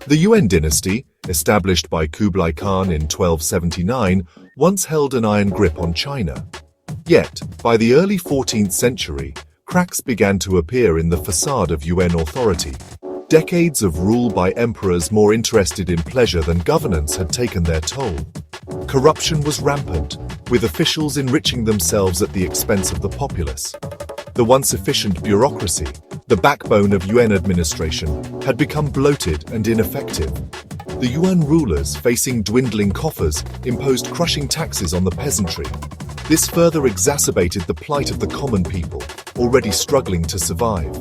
The Yuan Dynasty, established by Kublai Khan in 1279, once held an iron grip on China. Yet, by the early 14th century, cracks began to appear in the facade of Yuan authority. Decades of rule by emperors more interested in pleasure than governance had taken their toll. Corruption was rampant, with officials enriching themselves at the expense of the populace. The once efficient bureaucracy, the backbone of Yuan administration, had become bloated and ineffective. The Yuan rulers, facing dwindling coffers, imposed crushing taxes on the peasantry. This further exacerbated the plight of the common people, already struggling to survive.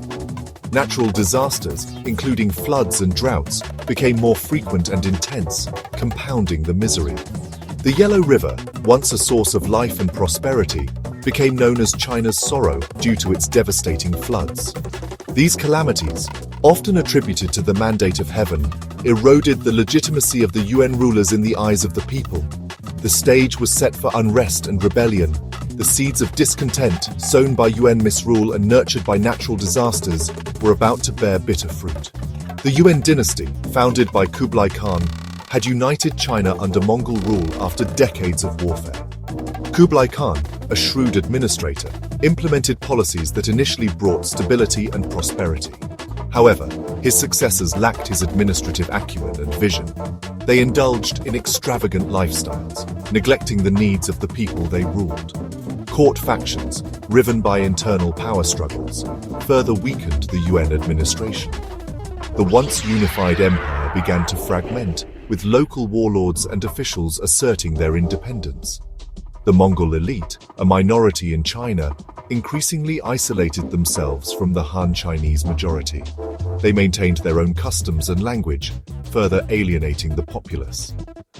Natural disasters, including floods and droughts, became more frequent and intense, compounding the misery. The Yellow River, once a source of life and prosperity, became known as China's sorrow due to its devastating floods. These calamities, often attributed to the mandate of heaven, eroded the legitimacy of the Yuan rulers in the eyes of the people. The stage was set for unrest and rebellion. The seeds of discontent, sown by Yuan misrule and nurtured by natural disasters, were about to bear bitter fruit. The Yuan dynasty, founded by Kublai Khan, had united China under Mongol rule after decades of warfare. Kublai Khan, a shrewd administrator, implemented policies that initially brought stability and prosperity. However, his successors lacked his administrative acumen and vision. They indulged in extravagant lifestyles, neglecting the needs of the people they ruled. Court factions, riven by internal power struggles, further weakened the Yuan administration. The once unified empire began to fragment, with local warlords and officials asserting their independence. The Mongol elite, a minority in China, increasingly isolated themselves from the Han Chinese majority. They maintained their own customs and language, further alienating the populace.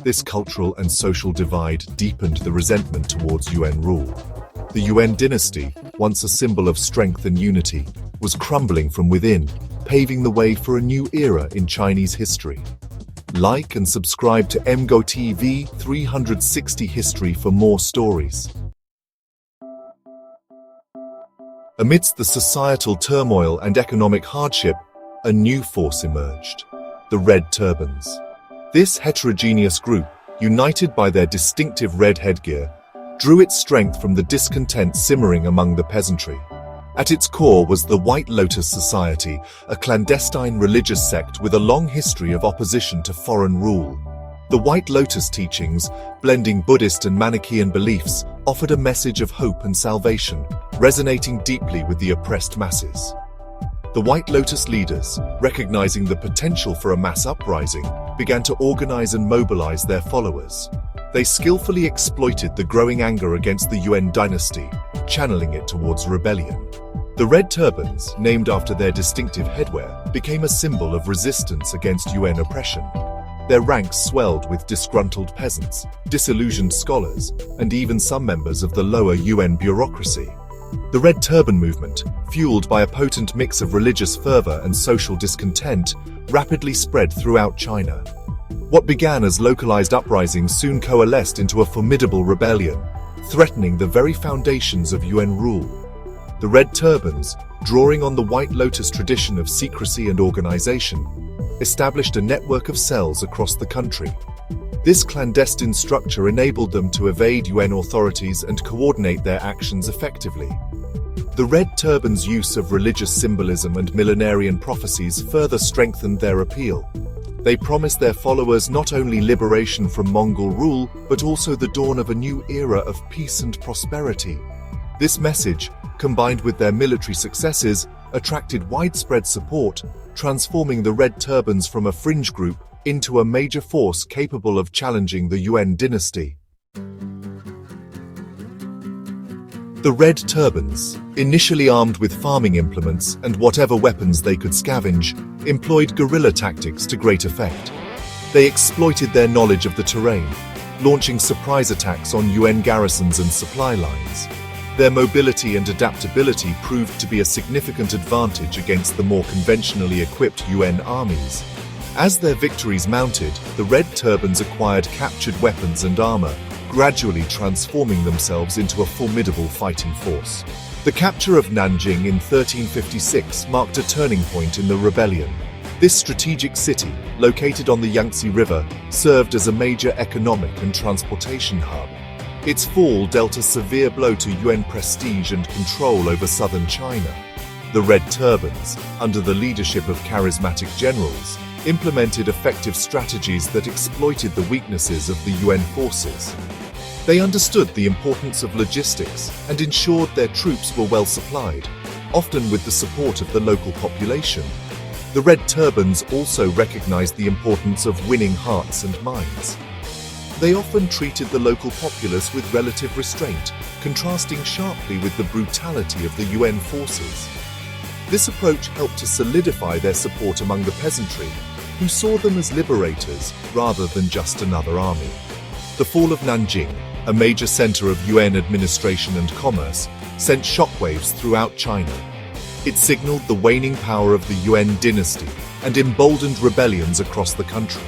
This cultural and social divide deepened the resentment towards Yuan rule. The Yuan dynasty, once a symbol of strength and unity, was crumbling from within, paving the way for a new era in Chinese history. Like and subscribe to MGO TV 360 History for more stories. Amidst the societal turmoil and economic hardship, a new force emerged: the Red Turbans. This heterogeneous group, united by their distinctive red headgear, drew its strength from the discontent simmering among the peasantry. At its core was the White Lotus Society, a clandestine religious sect with a long history of opposition to foreign rule. The White Lotus teachings, blending Buddhist and Manichaean beliefs, offered a message of hope and salvation, resonating deeply with the oppressed masses. The White Lotus leaders, recognizing the potential for a mass uprising, began to organize and mobilize their followers. They skillfully exploited the growing anger against the Yuan dynasty, channeling it towards rebellion. The Red Turbans, named after their distinctive headwear, became a symbol of resistance against Yuan oppression. Their ranks swelled with disgruntled peasants, disillusioned scholars, and even some members of the lower Yuan bureaucracy. The Red Turban movement, fueled by a potent mix of religious fervor and social discontent, rapidly spread throughout China. What began as localized uprisings soon coalesced into a formidable rebellion, threatening the very foundations of Yuan rule. The Red Turbans, drawing on the White Lotus tradition of secrecy and organization, established a network of cells across the country. This clandestine structure enabled them to evade Yuan authorities and coordinate their actions effectively. The Red Turbans' use of religious symbolism and millenarian prophecies further strengthened their appeal. They promised their followers not only liberation from Mongol rule, but also the dawn of a new era of peace and prosperity. This message, combined with their military successes, attracted widespread support, transforming the Red Turbans from a fringe group into a major force capable of challenging the Yuan dynasty. The Red Turbans, initially armed with farming implements and whatever weapons they could scavenge, employed guerrilla tactics to great effect. They exploited their knowledge of the terrain, launching surprise attacks on Yuan garrisons and supply lines. Their mobility and adaptability proved to be a significant advantage against the more conventionally equipped Yuan armies. As their victories mounted, the Red Turbans acquired captured weapons and armor, gradually transforming themselves into a formidable fighting force. The capture of Nanjing in 1356 marked a turning point in the rebellion. This strategic city, located on the Yangtze River, served as a major economic and transportation hub. Its fall dealt a severe blow to Yuan prestige and control over southern China. The Red Turbans, under the leadership of charismatic generals, implemented effective strategies that exploited the weaknesses of the Yuan forces. They understood the importance of logistics and ensured their troops were well supplied, often with the support of the local population. The Red Turbans also recognized the importance of winning hearts and minds. They often treated the local populace with relative restraint, contrasting sharply with the brutality of the Yuan forces. This approach helped to solidify their support among the peasantry, who saw them as liberators rather than just another army. The fall of Nanjing, a major center of Yuan administration and commerce, sent shockwaves throughout China. It signaled the waning power of the Yuan Dynasty and emboldened rebellions across the country.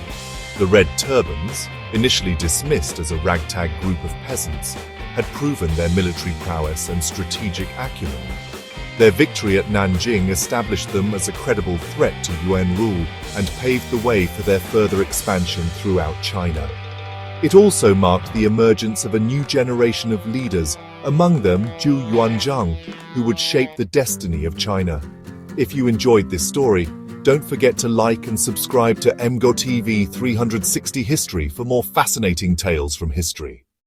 The Red Turbans, initially dismissed as a ragtag group of peasants, had proven their military prowess and strategic acumen. Their victory at Nanjing established them as a credible threat to Yuan rule and paved the way for their further expansion throughout China. It also marked the emergence of a new generation of leaders, among them Zhu Yuanzhang, who would shape the destiny of China. If you enjoyed this story, don't forget to like and subscribe to MGO TV 360 History for more fascinating tales from history.